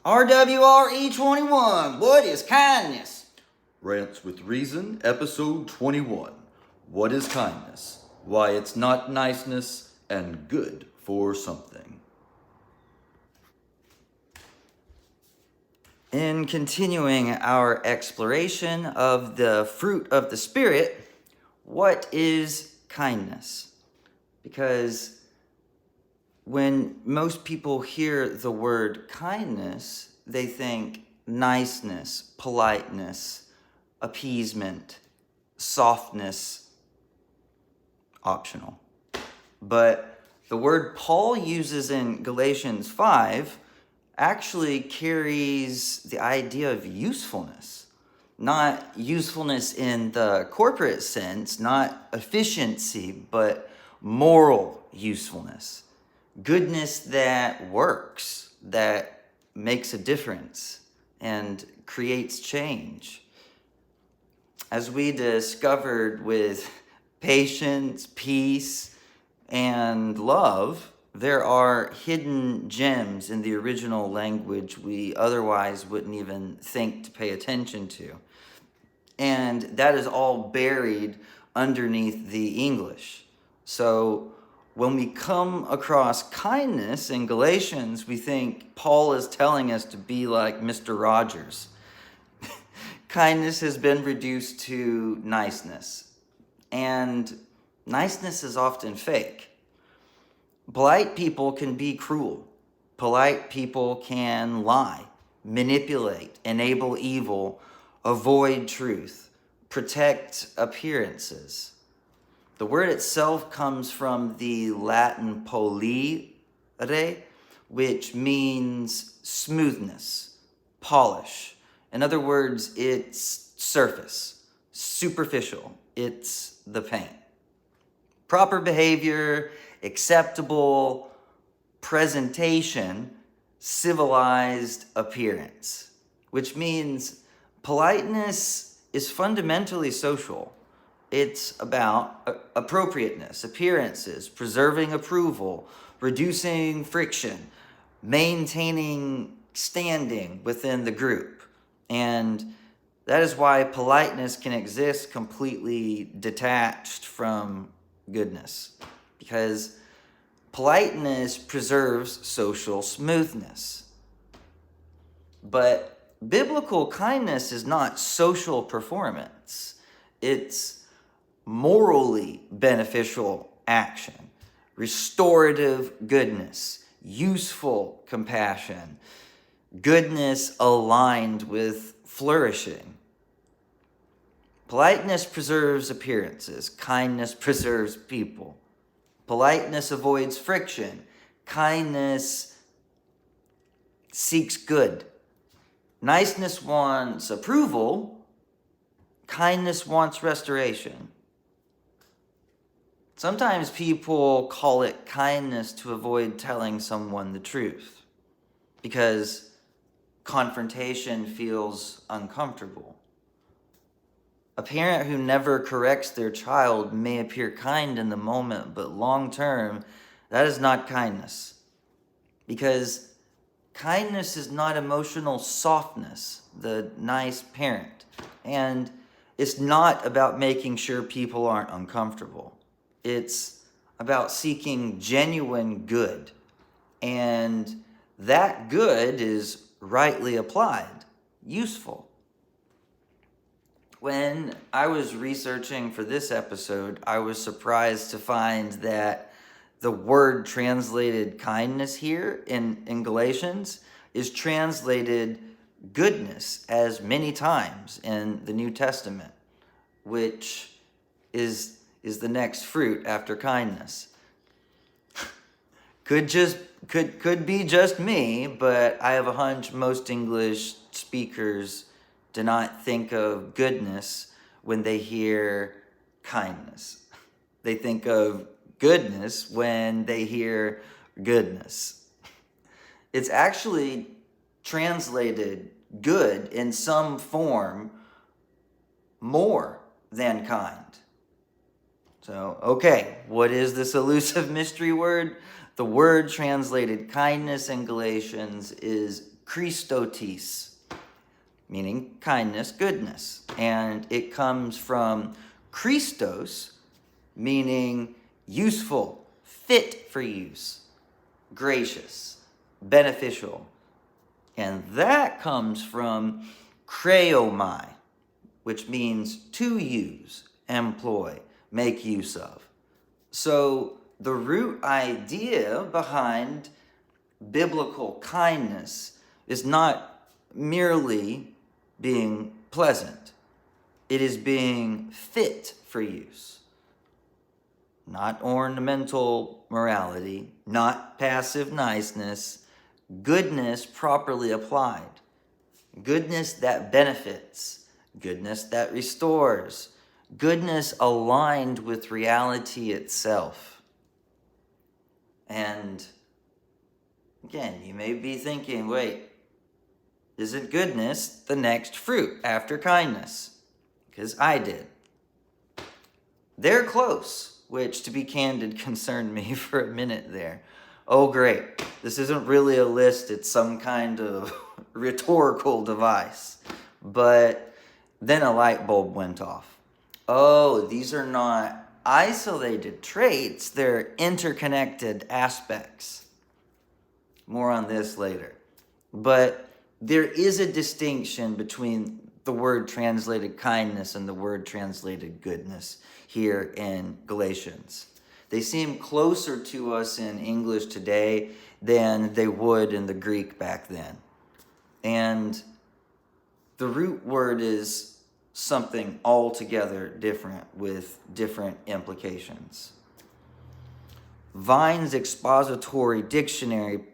RWRE21, what is kindness? Rants with Reason, episode 21. What is kindness? Why it's not niceness and good for something. In continuing our exploration of the fruit of the Spirit, what is kindness? Because when most people hear the word kindness, they think niceness, politeness, appeasement, softness, optional. But the word Paul uses in Galatians 5 actually carries the idea of usefulness. Not usefulness in the corporate sense, not efficiency, but moral usefulness. Goodness that works, that makes a difference and creates change. As we discovered with patience, peace, and love, there are hidden gems in the original language we otherwise wouldn't even think to pay attention to. And that is all buried underneath the English. So when we come across kindness in Galatians, we think Paul is telling us to be like Mr. Rogers. Kindness has been reduced to niceness. And niceness is often fake. Polite people can be cruel. Polite people can lie, manipulate, enable evil, avoid truth, protect appearances. The word itself comes from the Latin polire, which means smoothness, polish. In other words, it's surface, superficial. It's the paint. Proper behavior, acceptable presentation, civilized appearance, which means politeness is fundamentally social. It's about appropriateness, appearances, preserving approval, reducing friction, maintaining standing within the group. And that is why politeness can exist completely detached from goodness, because politeness preserves social smoothness. But biblical kindness is not social performance. It's morally beneficial action, restorative goodness, useful compassion, goodness aligned with flourishing. Politeness preserves appearances. Kindness preserves people. Politeness avoids friction. Kindness seeks good. Niceness wants approval. Kindness wants restoration. Sometimes people call it kindness to avoid telling someone the truth because confrontation feels uncomfortable. A parent who never corrects their child may appear kind in the moment, but long term, that is not kindness. Because kindness is not emotional softness, the nice parent. And it's not about making sure people aren't uncomfortable. It's about seeking genuine good. And that good is rightly applied, useful. When I was researching for this episode, I was surprised to find that the word translated kindness here in Galatians is translated goodness as many times in the New Testament, which is the next fruit after kindness. Could be just me, but I have a hunch most English speakers do not think of goodness when they hear kindness. They think of goodness when they hear goodness. It's actually translated good in some form more than kind. So, okay, what is this elusive mystery word? The word translated kindness in Galatians is chrēstotēs, meaning kindness, goodness. And it comes from chrēstos, meaning useful, fit for use, gracious, beneficial. And that comes from chraomai, which means to use, employ, make use of. So the root idea behind biblical kindness is not merely being pleasant. It is being fit for use. Not ornamental morality, not passive niceness, goodness properly applied. Goodness that benefits, goodness that restores, goodness aligned with reality itself. And again, you may be thinking, wait, isn't goodness the next fruit after kindness? Because I did. They're close, which, to be candid, concerned me for a minute there. Oh, great. This isn't really a list. It's some kind of rhetorical device. But then a light bulb went off. Oh, these are not isolated traits. They're interconnected aspects. More on this later. But there is a distinction between the word translated kindness and the word translated goodness here in Galatians. They seem closer to us in English today than they would in the Greek back then. And the root word is something altogether different with different implications. Vine's expository dictionary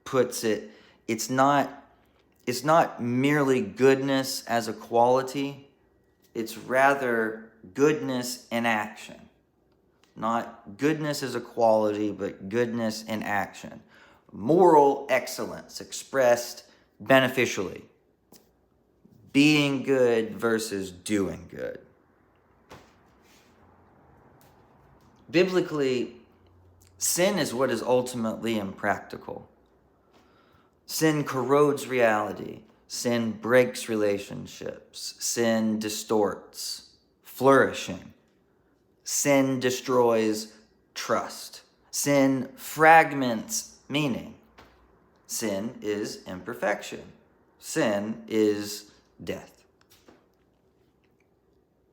puts it, it's not merely goodness as a quality, it's rather goodness in action. Not goodness as a quality, but goodness in action. Moral excellence expressed beneficially. Being good versus doing good. Biblically, sin is what is ultimately impractical. Sin corrodes reality. Sin breaks relationships. Sin distorts flourishing. Sin destroys trust. Sin fragments meaning. Sin is imperfection. Sin is death.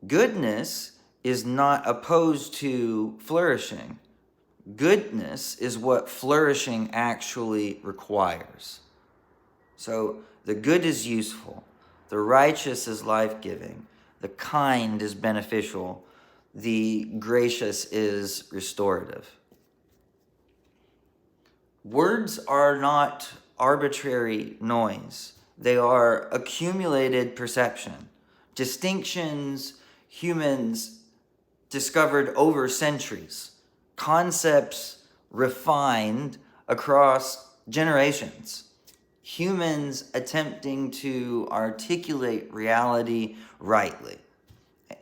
Goodness is not opposed to flourishing. Goodness is what flourishing actually requires. So the good is useful, the righteous is life-giving, the kind is beneficial, the gracious is restorative. Words are not arbitrary noise. They are accumulated perception, distinctions humans discovered over centuries, concepts refined across generations, humans attempting to articulate reality rightly.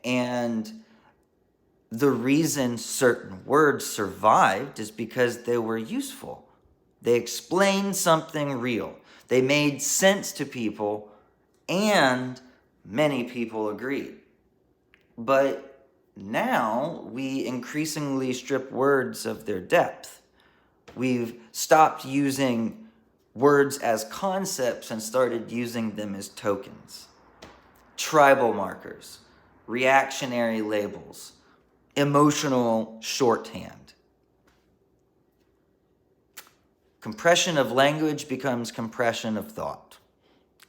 And the reason certain words survived is because they were useful. They explained something real. They made sense to people, and many people agreed. But now we increasingly strip words of their depth. We've stopped using words as concepts and started using them as tokens. Tribal markers, reactionary labels, emotional shorthand. Compression of language becomes compression of thought.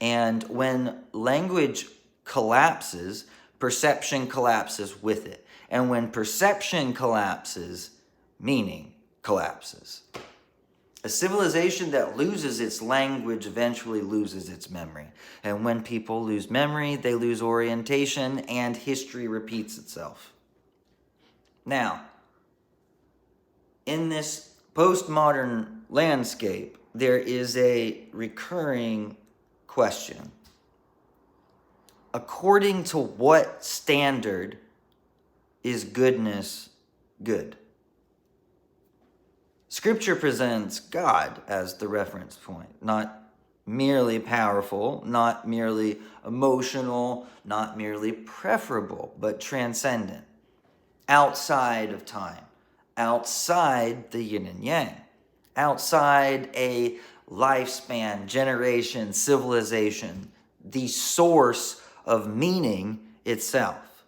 And when language collapses, perception collapses with it. And when perception collapses, meaning collapses. A civilization that loses its language eventually loses its memory. And when people lose memory, they lose orientation, and history repeats itself. Now, in this postmodern landscape, there is a recurring question. According to what standard is goodness good? Scripture presents God as the reference point, not merely powerful, not merely emotional, not merely preferable, but transcendent, outside of time, outside the yin and yang, outside a lifespan, generation, civilization, the source of meaning itself.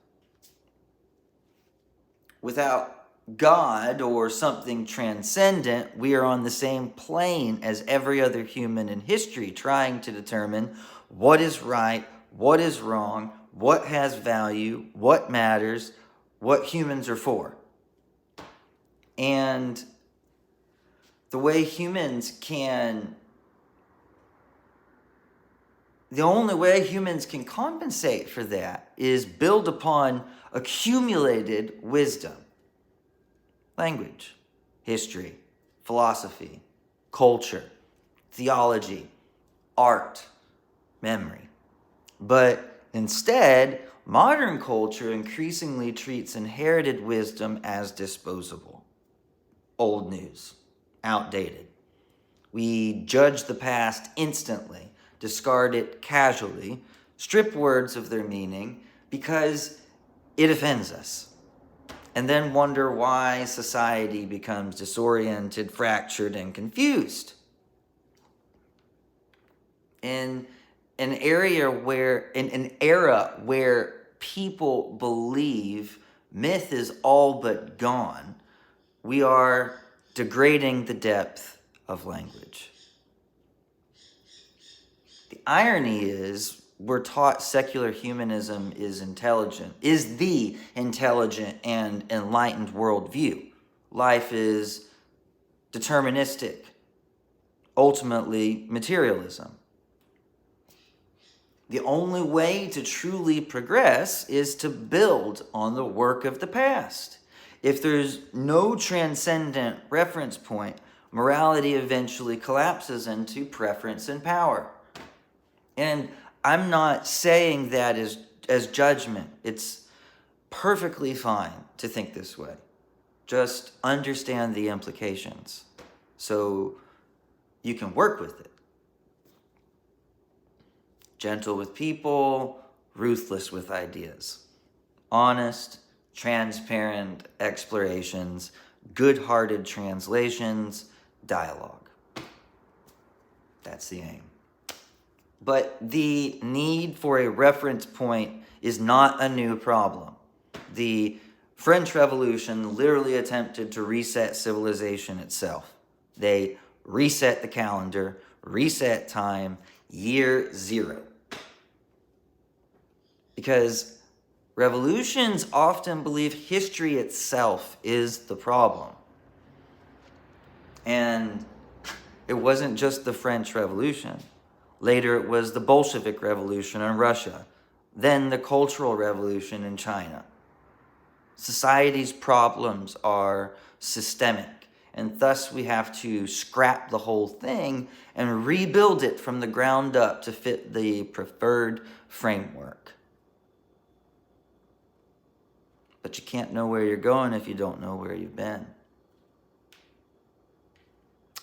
Without God or something transcendent, we are on the same plane as every other human in history, trying to determine what is right, what is wrong, what has value, what matters, what humans are for. And the only way humans can compensate for that is build upon accumulated wisdom. Language, history, philosophy, culture, theology, art, memory. But instead, modern culture increasingly treats inherited wisdom as disposable, old news, outdated. We judge the past instantly, discard it casually, strip words of their meaning because it offends us, and then wonder why society becomes disoriented, fractured, and confused. In an era where people believe myth is all but gone, we are degrading the depth of language. The irony is, we're taught secular humanism is the intelligent and enlightened worldview. Life is deterministic, ultimately materialism. The only way to truly progress is to build on the work of the past. If there's no transcendent reference point, morality eventually collapses into preference and power. And I'm not saying that as judgment. It's perfectly fine to think this way. Just understand the implications so you can work with it. Gentle with people, ruthless with ideas. Honest, transparent explorations, good-hearted translations, dialogue. That's the aim. But the need for a reference point is not a new problem. The French Revolution literally attempted to reset civilization itself. They reset the calendar, reset time, year zero. Because revolutions often believe history itself is the problem. And it wasn't just the French Revolution. Later, it was the Bolshevik Revolution in Russia, then the Cultural Revolution in China. Society's problems are systemic, and thus we have to scrap the whole thing and rebuild it from the ground up to fit the preferred framework. But you can't know where you're going if you don't know where you've been.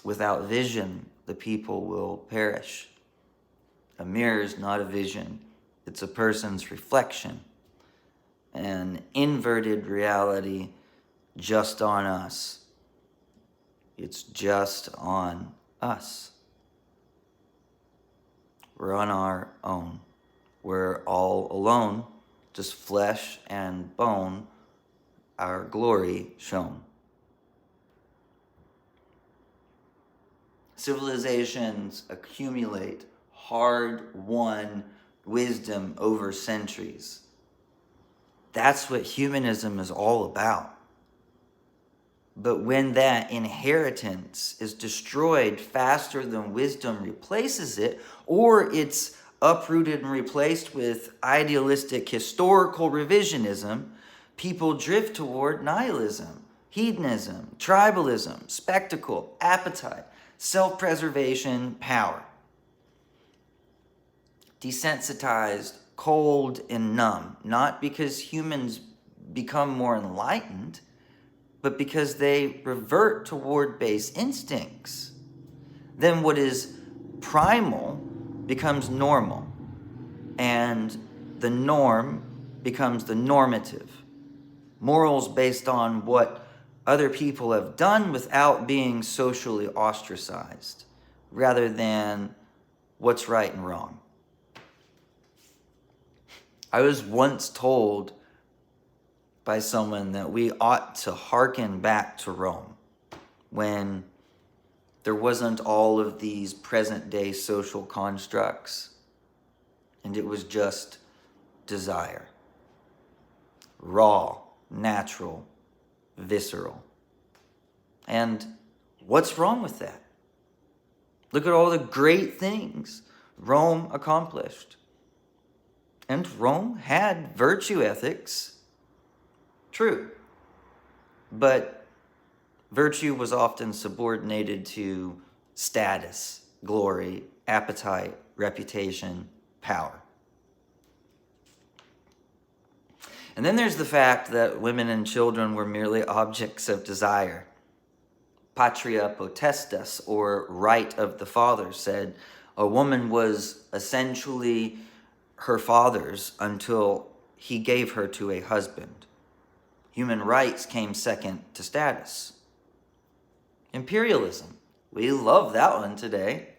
Without vision, the people will perish. A mirror is not a vision. It's a person's reflection. An inverted reality just on us. It's just on us. We're on our own. We're all alone, just flesh and bone, our glory shown. Civilizations accumulate hard-won wisdom over centuries. That's what humanism is all about. But when that inheritance is destroyed faster than wisdom replaces it, or it's uprooted and replaced with idealistic historical revisionism, people drift toward nihilism, hedonism, tribalism, spectacle, appetite, self-preservation, power. Desensitized, cold, and numb, not because humans become more enlightened, but because they revert toward base instincts. Then what is primal becomes normal, and the norm becomes the normative. Morals based on what other people have done without being socially ostracized, rather than what's right and wrong. I was once told by someone that we ought to hearken back to Rome when there wasn't all of these present-day social constructs, and it was just desire. Raw, natural, visceral. And what's wrong with that? Look at all the great things Rome accomplished. And Rome had virtue ethics, true. But virtue was often subordinated to status, glory, appetite, reputation, power. And then there's the fact that women and children were merely objects of desire. Patria potestas, or right of the father, said a woman was essentially her father's until he gave her to a husband. Human rights came second to status. Imperialism, we love that one today.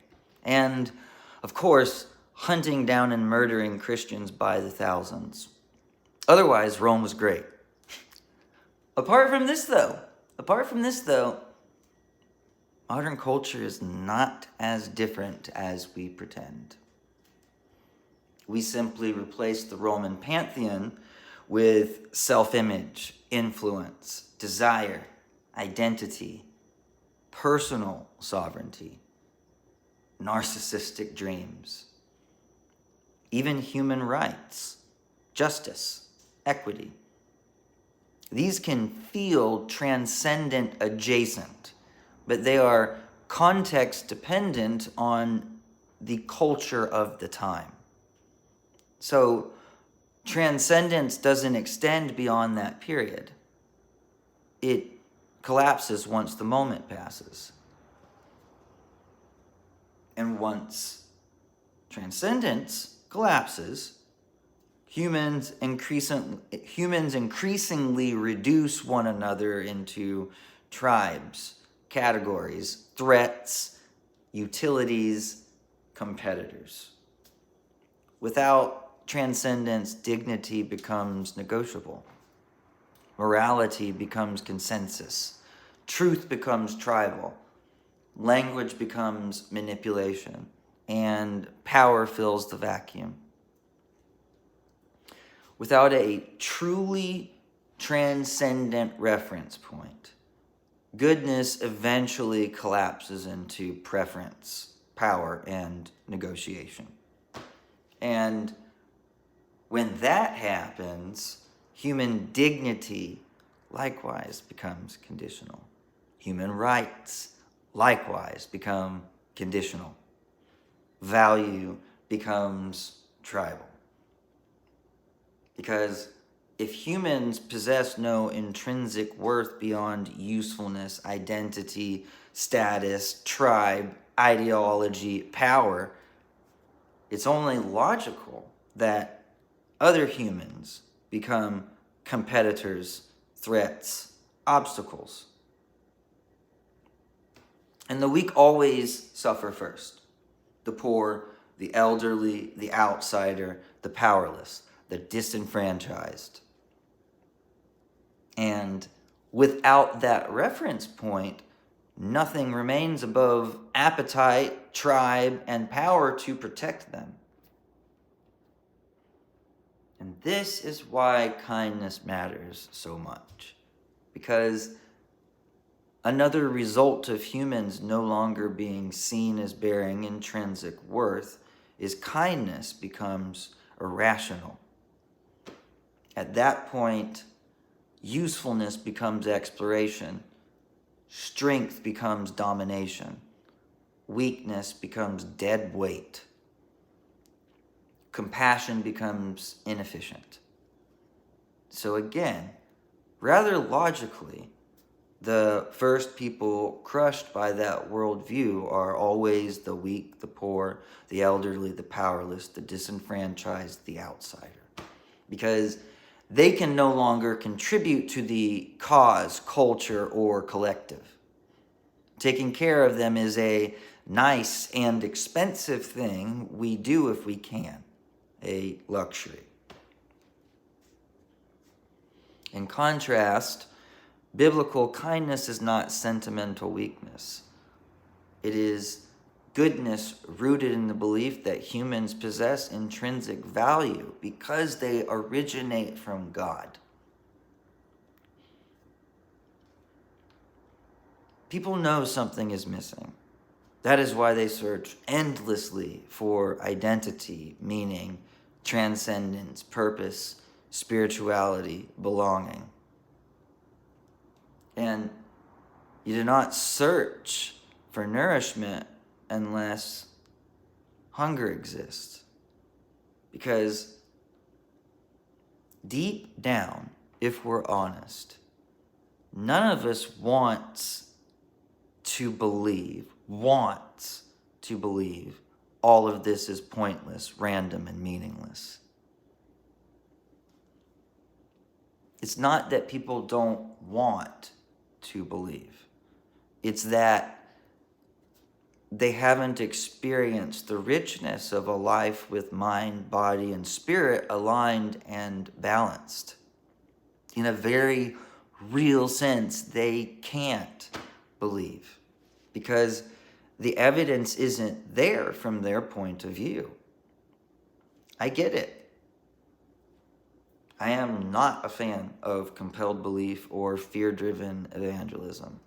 And, of course, hunting down and murdering Christians by the thousands. Otherwise, Rome was great. Apart from this, though, modern culture is not as different as we pretend. We simply replace the Roman pantheon with self-image, influence, desire, identity, personal sovereignty, narcissistic dreams, even human rights, justice, equity. These can feel transcendent adjacent, but they are context dependent on the culture of the time. So transcendence doesn't extend beyond that period. It collapses once the moment passes. And once transcendence collapses, humans increasingly reduce one another into tribes, categories, threats, utilities, competitors. Without transcendence, dignity becomes negotiable. Morality becomes consensus. Truth becomes tribal. Language becomes manipulation. And power fills the vacuum. Without a truly transcendent reference point, goodness eventually collapses into preference, power, and negotiation. And when that happens, human dignity likewise becomes conditional. Human rights likewise become conditional. Value becomes tribal. Because if humans possess no intrinsic worth beyond usefulness, identity, status, tribe, ideology, power, it's only logical that other humans become competitors, threats, obstacles. And the weak always suffer first. The poor, the elderly, the outsider, the powerless, the disenfranchised. And without that reference point, nothing remains above appetite, tribe, and power to protect them. And this is why kindness matters so much. Because another result of humans no longer being seen as bearing intrinsic worth is kindness becomes irrational. At that point, usefulness becomes exploration. Strength becomes domination. Weakness becomes dead weight. Compassion becomes inefficient. So again, rather logically, the first people crushed by that worldview are always the weak, the poor, the elderly, the powerless, the disenfranchised, the outsider. Because they can no longer contribute to the cause, culture, or collective. Taking care of them is a nice and expensive thing we do if we can, a luxury. In contrast, biblical kindness is not sentimental weakness. It is goodness rooted in the belief that humans possess intrinsic value because they originate from God. People know something is missing. That is why they search endlessly for identity, meaning, transcendence, purpose, spirituality, belonging. And you do not search for nourishment unless hunger exists. Because deep down, if we're honest, none of us wants to believe all of this is pointless, random, and meaningless. It's not that people don't want to believe. It's that they haven't experienced the richness of a life with mind, body, and spirit aligned and balanced. In a very real sense, they can't believe because the evidence isn't there from their point of view. I get it. I am not a fan of compelled belief or fear-driven evangelism.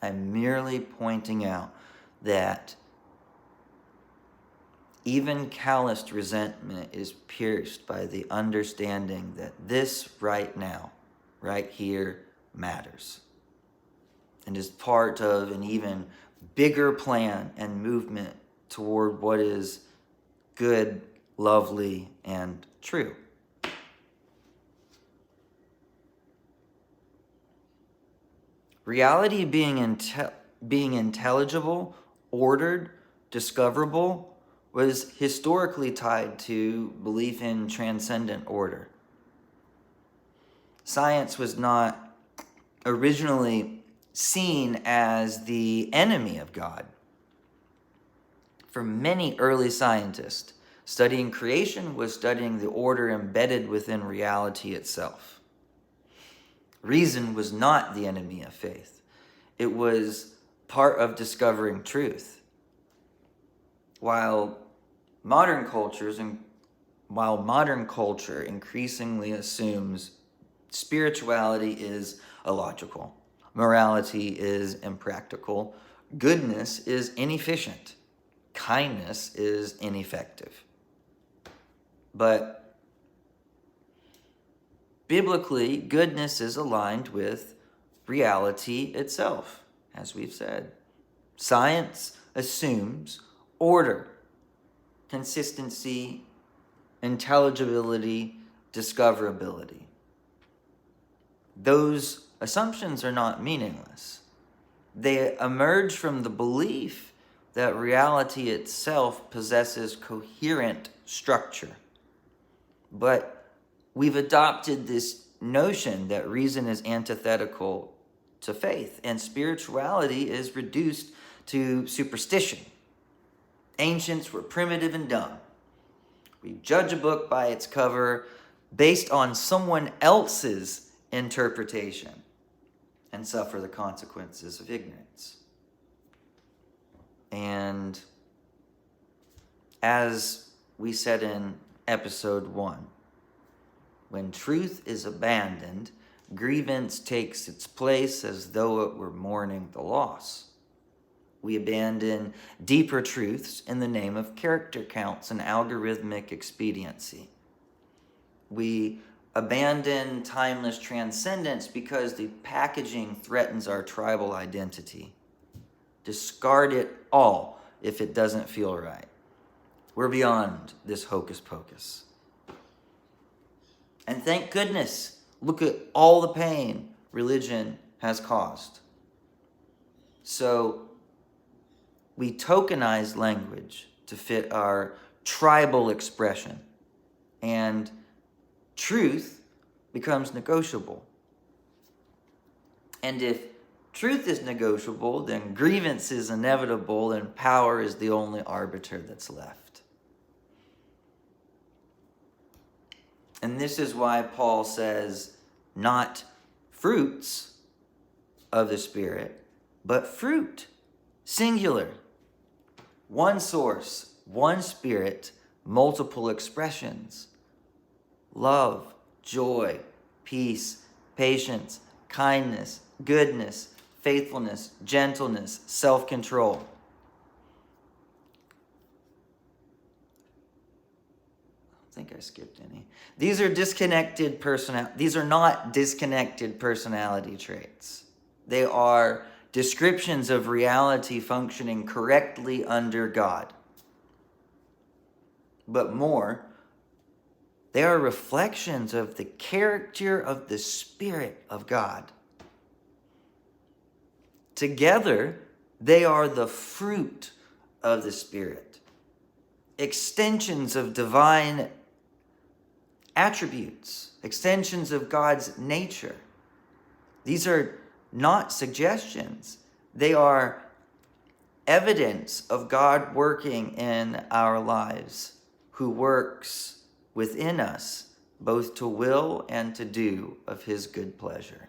I'm merely pointing out that even calloused resentment is pierced by the understanding that this right now, right here, matters and is part of an even bigger plan and movement toward what is good, lovely, and true. Reality being intelligible, ordered, discoverable, was historically tied to belief in transcendent order. Science was not originally seen as the enemy of God. For many early scientists, studying creation was studying the order embedded within reality itself. Reason was not the enemy of faith. It was part of discovering truth. While modern culture increasingly assumes spirituality is illogical, morality is impractical, goodness is inefficient, kindness is ineffective. But biblically, goodness is aligned with reality itself, as we've said. Science assumes order, consistency, intelligibility, discoverability. Those assumptions are not meaningless. They emerge from the belief that reality itself possesses coherent structure. But we've adopted this notion that reason is antithetical to faith, and spirituality is reduced to superstition. Ancients were primitive and dumb. We judge a book by its cover based on someone else's interpretation and suffer the consequences of ignorance. And as we said in episode 1, when truth is abandoned, grievance takes its place as though it were mourning the loss. We abandon deeper truths in the name of character counts and algorithmic expediency. We abandon timeless transcendence because the packaging threatens our tribal identity. Discard it all if it doesn't feel right. We're beyond this hocus pocus. And thank goodness, look at all the pain religion has caused. So we tokenize language to fit our tribal expression, and truth becomes negotiable. And if truth is negotiable, then grievance is inevitable, and power is the only arbiter that's left. And this is why Paul says, not fruits of the Spirit, but fruit, singular. One source, one Spirit, multiple expressions. Love, joy, peace, patience, kindness, goodness, faithfulness, gentleness, self-control. I think I skipped any. These are not disconnected personality traits. They are descriptions of reality functioning correctly under God. But more, they are reflections of the character of the Spirit of God. Together, they are the fruit of the Spirit, extensions of divine attributes, extensions of God's nature. These are not suggestions. They are evidence of God working in our lives, who works within us both to will and to do of his good pleasure.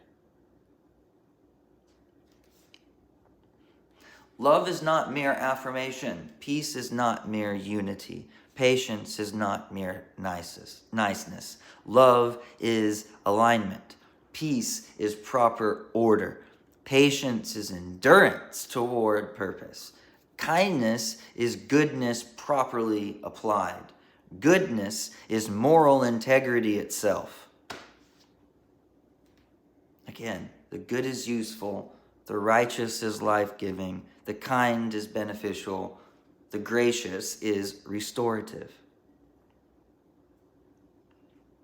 Love is not mere affirmation. Peace is not mere unity. Patience is not mere niceness. Love is alignment. Peace is proper order. Patience is endurance toward purpose. Kindness is goodness properly applied. Goodness is moral integrity itself. Again, the good is useful, the righteous is life-giving, the kind is beneficial, the gracious is restorative.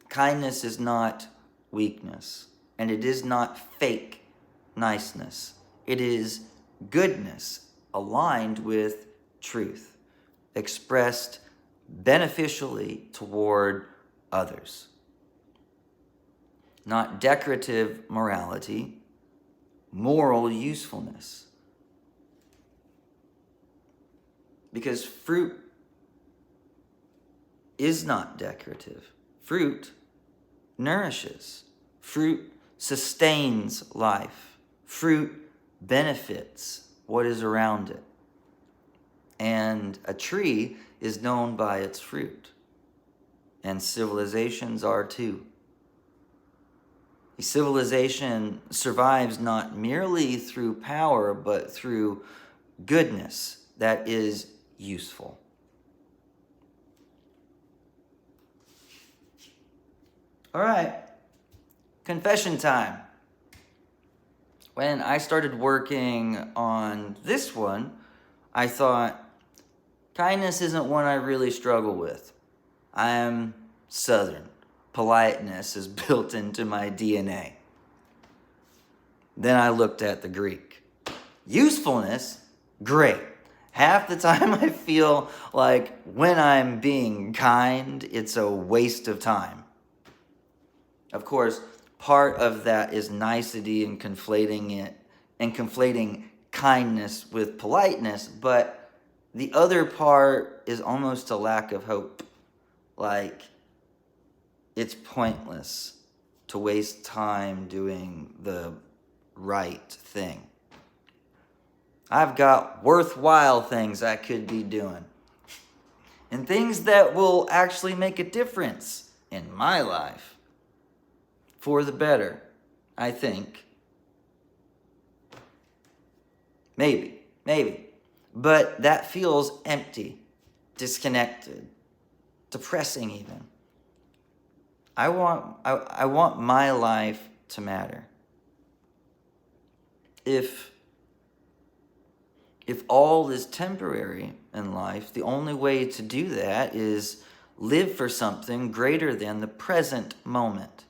Kindness is not weakness, and it is not fake niceness. It is goodness aligned with truth, expressed beneficially toward others. Not decorative morality, moral usefulness. Because fruit is not decorative. Fruit nourishes. Fruit sustains life. Fruit benefits what is around it. And a tree is known by its fruit. And civilizations are too. A civilization survives not merely through power, but through goodness that is useful. All right, confession time. When I started working on this one, I thought, kindness isn't one I really struggle with. I am Southern. Politeness is built into my DNA. Then I looked at the Greek. Usefulness, great. Half the time I feel like when I'm being kind, it's a waste of time. Of course, part of that is nicety and conflating kindness with politeness, but the other part is almost a lack of hope. Like, it's pointless to waste time doing the right thing. I've got worthwhile things I could be doing, and things that will actually make a difference in my life for the better, I think. Maybe. But that feels empty, disconnected, depressing even. I want my life to matter. If all is temporary in life, the only way to do that is live for something greater than the present moment.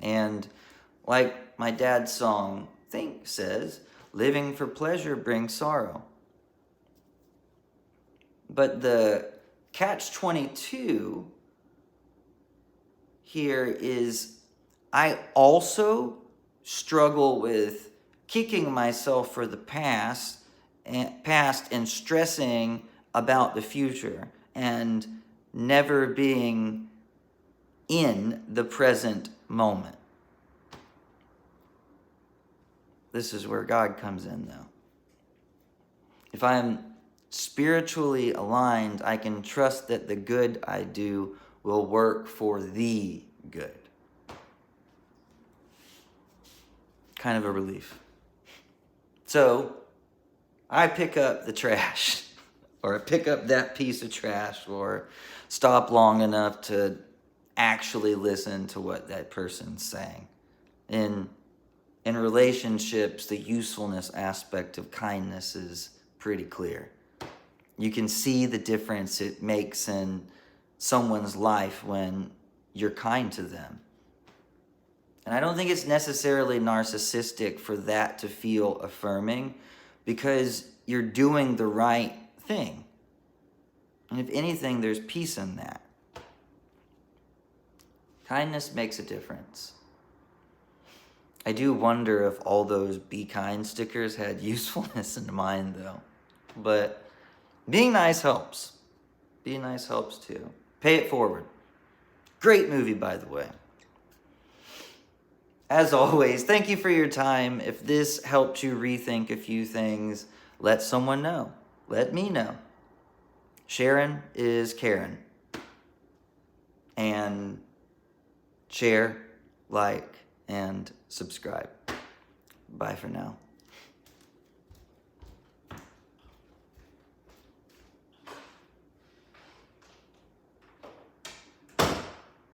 And like my dad's song, think says, living for pleasure brings sorrow. But the catch-22 here is, I also struggle with kicking myself for the past and stressing about the future and never being in the present moment. This is where God comes in, though. If I'm spiritually aligned, I can trust that the good I do will work for the good. Kind of a relief. So, I pick up the trash, or I pick up that piece of trash, or stop long enough to actually listen to what that person's saying. In relationships, the usefulness aspect of kindness is pretty clear. You can see the difference it makes in someone's life when you're kind to them. And I don't think it's necessarily narcissistic for that to feel affirming, because you're doing the right thing. And if anything, there's peace in that. Kindness makes a difference. I do wonder if all those be kind stickers had usefulness in mind, though. But being nice helps. Being nice helps too. Pay it forward. Great movie, by the way. As always, thank you for your time. If this helped you rethink a few things, let someone know. Let me know. Sharon is Karen. And share, like, and subscribe. Bye for now.